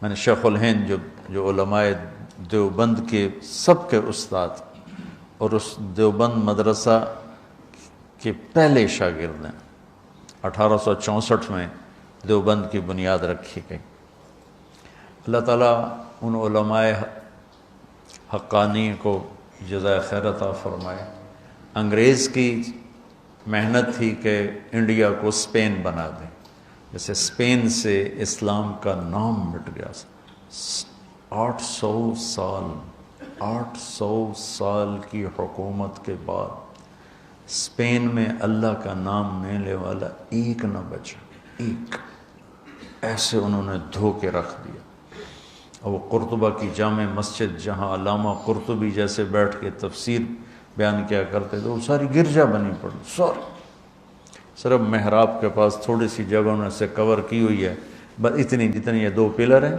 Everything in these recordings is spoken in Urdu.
میں نے شیخ الہند جو علماء دیوبند کے سب کے استاد اور اس دیوبند مدرسہ کے پہلے شاگرد ہیں، 1864 میں دیوبند کی بنیاد رکھی گئی۔ اللہ تعالیٰ ان علماء حقانی کو جزائے خیر عطا فرمائے۔ انگریز کی محنت تھی کہ انڈیا کو اسپین بنا دیں، جیسے اسپین سے اسلام کا نام مٹ گیا۔ 800 سال کی حکومت کے بعد اسپین میں اللہ کا نام لینے والا ایک نہ بچا، ایک۔ ایسے انہوں نے دھو کے رکھ دیا۔ اور وہ قرطبہ کی جامع مسجد جہاں علامہ قرطبی جیسے بیٹھ کے تفسیر بیان کیا کرتے تھے، وہ ساری گرجا بنی پڑی، ساری صرف محراب کے پاس تھوڑی سی جگہ انہوں نے کور کی ہوئی ہے، بس اتنی جتنی یہ 2 پلر ہیں،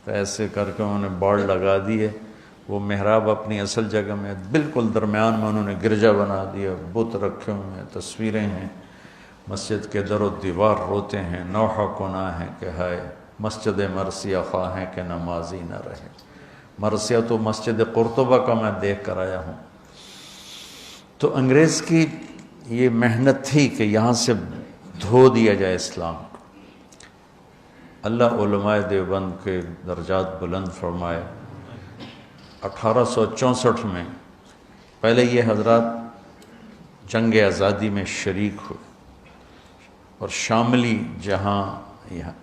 تو ایسے کر کے انہوں نے باڑ لگا دی ہے۔ وہ محراب اپنی اصل جگہ میں بالکل درمیان میں انہوں نے گرجا بنا دیا، بت رکھے ہوئے ہیں، تصویریں ہیں، مسجد کے در و دیوار روتے ہیں، نوحہ گناہ ہے کہ ہائے مسجد مرثیہ خواہ ہے کہ نمازی نہ رہے۔ مرثیہ تو مسجد قرطبہ کا میں دیکھ کر آیا ہوں۔ تو انگریز کی یہ محنت تھی کہ یہاں سے دھو دیا جائے اسلام کو۔ اللہ علماء دیوبند کے درجات بلند فرمائے۔ 1864 میں پہلے یہ حضرات جنگ آزادی میں شریک ہوئے، اور شاملی جہاں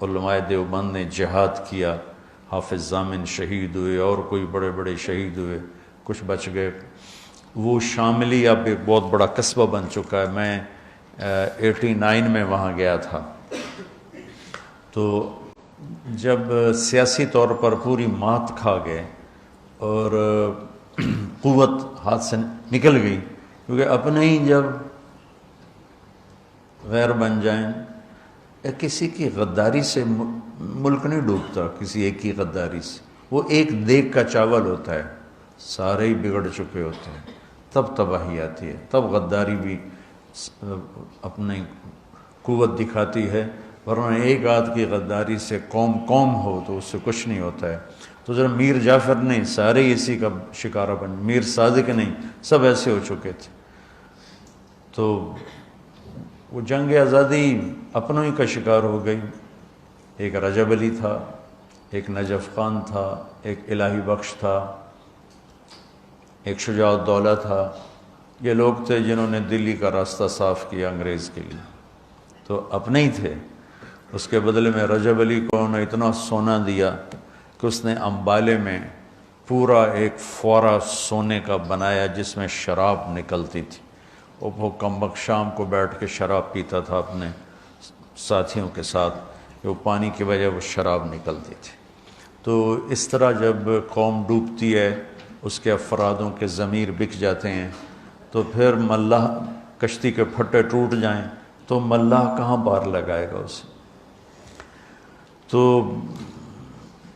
علماء دیوبند نے جہاد کیا، حافظ ضامن شہید ہوئے اور کوئی بڑے بڑے شہید ہوئے، کچھ بچ گئے۔ وہ شاملی اب ایک بہت بڑا قصبہ بن چکا ہے۔ میں 89 میں وہاں گیا تھا، تو جب سیاسی طور پر پوری مات کھا گئے اور قوت ہاتھ سے نکل گئی، کیونکہ اپنے ہی جب غیر بن جائیں، کسی کی غداری سے ملک نہیں ڈوبتا، کسی ایک کی غداری سے۔ وہ ایک دیگ کا چاول ہوتا ہے، سارے ہی بگڑ چکے ہوتے ہیں، تب تباہی آتی ہے، تب غداری بھی اپنی قوت دکھاتی ہے، ورنہ ایک آدھ کی غداری سے قوم ہو تو اس سے کچھ نہیں ہوتا ہے۔ تو ذرا میر جعفر نہیں، سارے ہی اسی کا شکارہ بن، میر صادق نہیں، سب ایسے ہو چکے تھے۔ تو وہ جنگ آزادی اپنوں ہی کا شکار ہو گئی۔ ایک رجب علی تھا، ایک نجف خان تھا، ایک الہی بخش تھا، ایک شجاع الدولہ تھا۔ یہ لوگ تھے جنہوں نے دلی کا راستہ صاف کیا انگریز کے لیے، تو اپنے ہی تھے۔ اس کے بدلے میں رجب علی کو انہوں نے اتنا سونا دیا کہ اس نے امبالے میں پورا ایک فوارہ سونے کا بنایا جس میں شراب نکلتی تھی۔ وہ کمبخت شام کو بیٹھ کے شراب پیتا تھا اپنے ساتھیوں کے ساتھ، کہ وہ پانی کی وجہ وہ شراب نکلتی تھی۔ تو اس طرح جب قوم ڈوبتی ہے، اس کے افرادوں کے ضمیر بک جاتے ہیں، تو پھر ملاح کشتی کے پھٹے ٹوٹ جائیں تو ملاح کہاں پار لگائے گا اسے؟ تو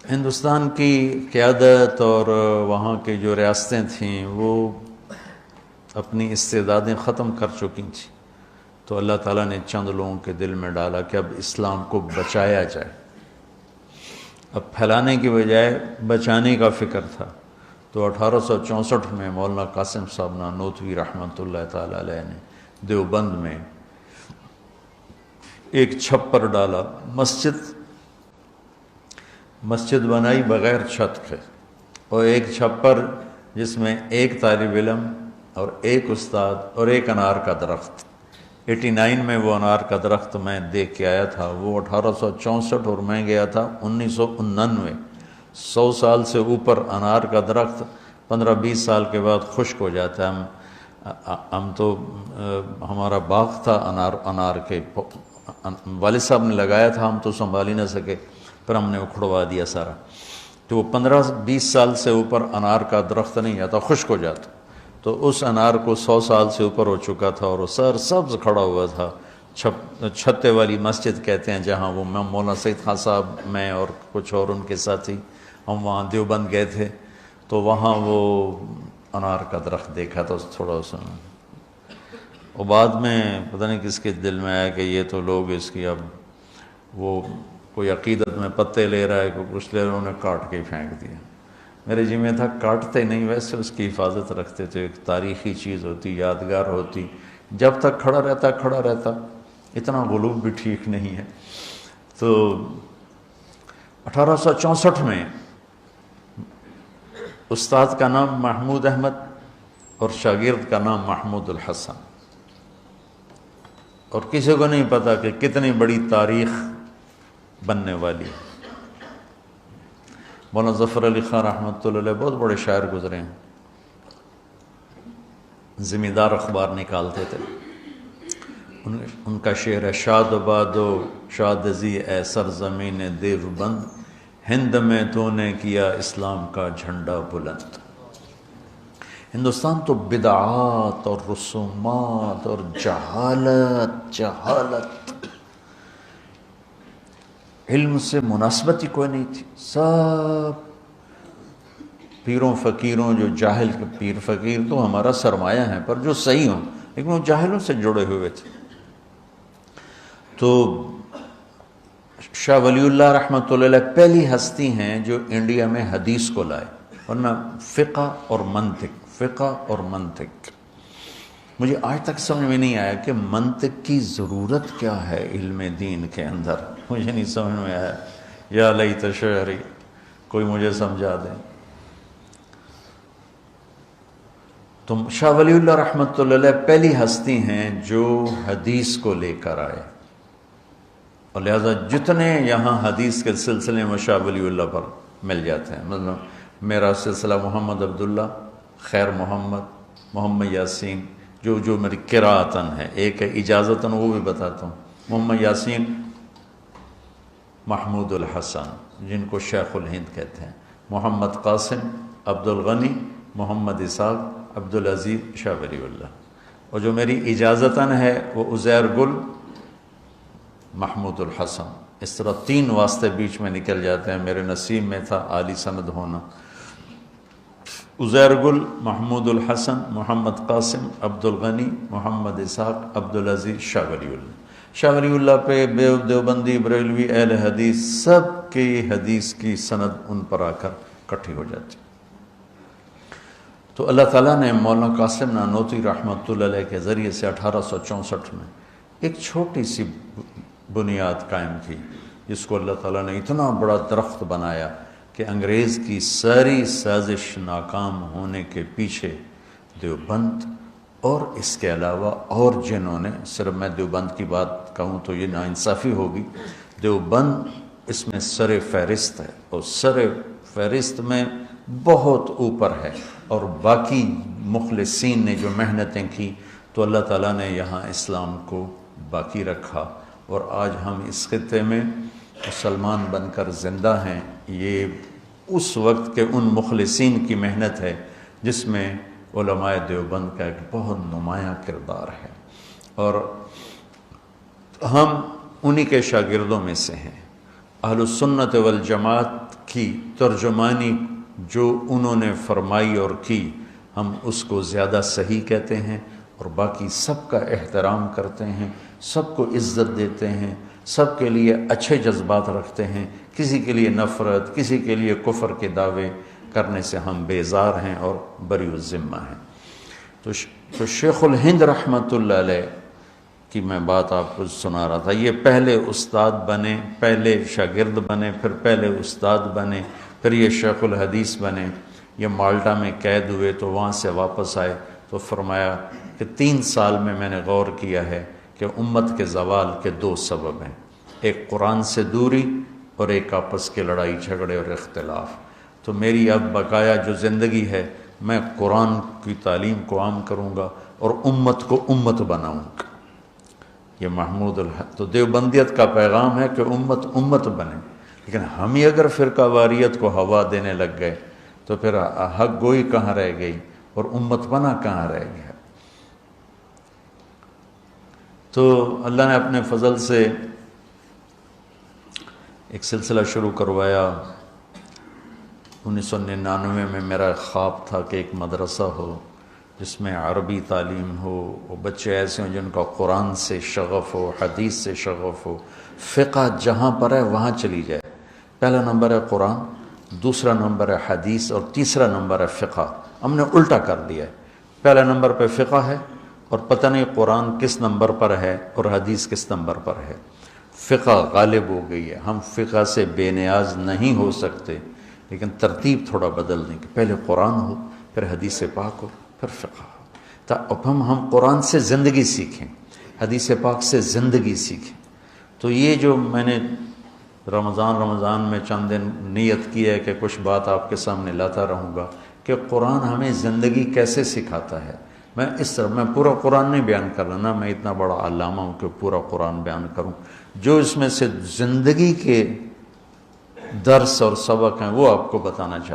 ہندوستان کی قیادت اور وہاں کی جو ریاستیں تھیں وہ اپنی استعدادیں ختم کر چکی تھیں، تو اللہ تعالیٰ نے چند لوگوں کے دل میں ڈالا کہ اب اسلام کو بچایا جائے۔ اب پھیلانے کی بجائے بچانے کا فکر تھا۔ تو 1864 میں مولانا قاسم صاحب نانوتوی رحمۃ اللہ تعالیٰ علیہ نے دیوبند میں ایک چھپر ڈالا، مسجد بنائی بغیر چھت کے، اور ایک چھپر جس میں ایک طالب علم اور ایک استاد اور ایک انار کا درخت۔ 89 میں وہ انار کا درخت میں دیکھ کے آیا تھا، وہ 1864 اور میں گیا تھا 1999۔ 100 سال سے اوپر انار کا درخت 15-20 سال کے بعد خشک ہو جاتا ہے۔ ہم تو ہمارا باغ تھا انار کے، والد صاحب نے لگایا تھا، ہم تو سنبھال ہی نہ سکے، پھر ہم نے اکھڑوا دیا سارا۔ تو وہ 15-20 سال سے اوپر انار کا درخت نہیں جاتا، خشک ہو جاتا۔ تو اس انار کو 100 سال سے اوپر ہو چکا تھا اور وہ سر سبز کھڑا ہوا تھا۔ چھتے والی مسجد کہتے ہیں جہاں وہ مولانا سید خان صاحب، میں اور کچھ اور ان کے ساتھی، ہم وہاں دیوبند گئے تھے، تو وہاں وہ انار کا درخت دیکھا تھا تھوڑا سا۔ اور بعد میں پتہ نہیں کس کے دل میں آیا کہ یہ تو لوگ اس کی اب وہ کوئی عقیدت میں پتے لے رہا ہے، کوئی کچھ لے رہا ہے، انہیں کاٹ کے پھینک دیا۔ میرے جی میں تھا کاٹتے نہیں، ویسے اس کی حفاظت رکھتے تھے، ایک تاریخی چیز ہوتی، یادگار ہوتی، جب تک کھڑا رہتا، اتنا غلوب بھی ٹھیک نہیں ہے۔ تو 1864 میں استاد کا نام محمود احمد اور شاگرد کا نام محمود الحسن، اور کسی کو نہیں پتا کہ کتنی بڑی تاریخ بننے والی۔ مولانا ظفر علی خان رحمۃ اللہ علیہ بہت بڑے شاعر گزرے ہیں، زمیندار اخبار نکالتے تھے، ان کا شعر ہے: شاد بادو شادزی اے سرزمین دیوبند، ہند میں تو نے کیا اسلام کا جھنڈا بلند۔ ہندوستان تو بدعات اور رسومات اور جہالت علم سے مناسبت ہی کوئی نہیں تھی۔ سب پیروں فقیروں، جو جاہل پیر فقیر تو ہمارا سرمایہ ہیں، پر جو صحیح ہوں، لیکن وہ جاہلوں سے جڑے ہوئے تھے۔ تو شاہ ولی اللہ رحمۃ اللہ علیہ پہلی ہستی ہیں جو انڈیا میں حدیث کو لائے، ورنہ فقہ اور منطق مجھے آج تک سمجھ میں نہیں آیا کہ منطق کی ضرورت کیا ہے علم دین کے اندر، مجھے نہیں سمجھ میں آیا۔ یا لیت شعری، کوئی مجھے سمجھا دیں۔ تو شاہ ولی اللہ رحمۃ اللہ علیہ پہلی ہستی ہیں جو حدیث کو لے کر آئے، اور لہذا جتنے یہاں حدیث کے سلسلے میں شاہ ولی اللہ پر مل جاتے ہیں، مطلب میرا سلسلہ محمد عبداللہ، خیر محمد یاسین، جو میری قراءتاً ہے، ایک ہے اجازتاً، وہ بھی بتاتا ہوں۔ محمد یاسین، محمود الحسن جن کو شیخ الہند کہتے ہیں، محمد قاسم، عبد الغنی، محمد اسحاق، عبد العزیز، شاہ ولی اللہ، اور جو میری اجازتاً ہے وہ عزیر گل، محمود الحسن۔ اس طرح 3 واسطے بیچ میں نکل جاتے ہیں، میرے نصیب میں تھا عالی سند ہونا۔ عزیر گل، محمود الحسن، محمد قاسم، عبد الغنی، محمد اسحاق، عبد العزیز، شاہ ولی اللہ۔ شاہ ولی اللہ پہ دیوبندی، بریلوی، اہل حدیث سب کی حدیث کی سند ان پر آ کر کٹھی ہو جاتی۔ تو اللہ تعالیٰ نے مولانا قاسم نانوتوی رحمۃ اللہ علیہ کے ذریعے سے 1864 میں ایک چھوٹی سی بنیاد قائم کی، جس کو اللہ تعالیٰ نے اتنا بڑا درخت بنایا کہ انگریز کی ساری سازش ناکام ہونے کے پیچھے دیوبند اور اس کے علاوہ اور جنہوں نے، صرف میں دیوبند کی بات کہوں تو یہ ناانصافی ہوگی، دیوبند اس میں سر فہرست ہے، اور سر فہرست میں بہت اوپر ہے، اور باقی مخلصین نے جو محنتیں کی تو اللہ تعالیٰ نے یہاں اسلام کو باقی رکھا، اور آج ہم اس خطے میں مسلمان بن کر زندہ ہیں۔ یہ اس وقت کے ان مخلصین کی محنت ہے جس میں علماء دیوبند کا ایک بہت نمایاں کردار ہے، اور ہم انہی کے شاگردوں میں سے ہیں۔ اہل السنت والجماعت کی ترجمانی جو انہوں نے فرمائی اور کی، ہم اس کو زیادہ صحیح کہتے ہیں، اور باقی سب کا احترام کرتے ہیں، سب کو عزت دیتے ہیں، سب کے لیے اچھے جذبات رکھتے ہیں، کسی کے لیے نفرت، کسی کے لیے کفر کے دعوے کرنے سے ہم بیزار ہیں اور بری الذمہ ہیں۔ تو شیخ الہند رحمۃ اللہ علیہ کی میں بات آپ کو سنا رہا تھا، یہ پہلے استاد بنے، پہلے شاگرد بنے، پھر پہلے استاد بنے، پھر یہ شیخ الحدیث بنے۔ یہ مالٹا میں قید ہوئے تو وہاں سے واپس آئے تو فرمایا کہ 3 سال میں نے غور کیا ہے کہ امت کے زوال کے 2 سبب ہیں، ایک قرآن سے دوری اور ایک آپس کے لڑائی جھگڑے اور اختلاف۔ تو میری اب بقایا جو زندگی ہے، میں قرآن کی تعلیم کو عام کروں گا اور امت کو امت بناؤں گا۔ یہ محمود تو دیوبندیت کا پیغام ہے کہ امت امت بنے، لیکن ہم ہی اگر فرقہ واریت کو ہوا دینے لگ گئے تو پھر حق گوئی کہاں رہ گئی اور امت بنا کہاں رہ گیا۔ تو اللہ نے اپنے فضل سے ایک سلسلہ شروع کروایا۔ 1999 میں میرا خواب تھا کہ ایک مدرسہ ہو، جس میں عربی تعلیم ہو، وہ بچے ایسے ہوں جن کا قرآن سے شغف ہو، حدیث سے شغف ہو، فقہ جہاں پر ہے وہاں چلی جائے۔ پہلا نمبر ہے قرآن، دوسرا نمبر ہے حدیث، اور تیسرا نمبر ہے فقہ۔ ہم نے الٹا کر دیا ہے، پہلا نمبر پہ فقہ ہے اور پتہ نہیں قرآن کس نمبر پر ہے اور حدیث کس نمبر پر ہے۔ فقہ غالب ہو گئی ہے، ہم فقہ سے بے نیاز نہیں ہو سکتے، لیکن ترتیب تھوڑا بدل دیں کہ پہلے قرآن ہو، پھر حدیث پاک ہو، پھر فقہ ہو، اب ہم قرآن سے زندگی سیکھیں، حدیث پاک سے زندگی سیکھیں۔ تو یہ جو میں نے رمضان میں چند دن نیت کی ہے کہ کچھ بات آپ کے سامنے لاتا رہوں گا کہ قرآن ہمیں زندگی کیسے سکھاتا ہے۔ میں پورا قرآن نہیں بیان کر رہا نا، میں اتنا بڑا علامہ ہوں کہ پورا قرآن بیان کروں، جو اس میں سے زندگی کے درس اور سبق ہیں وہ آپ کو بتانا چاہتا ہوں۔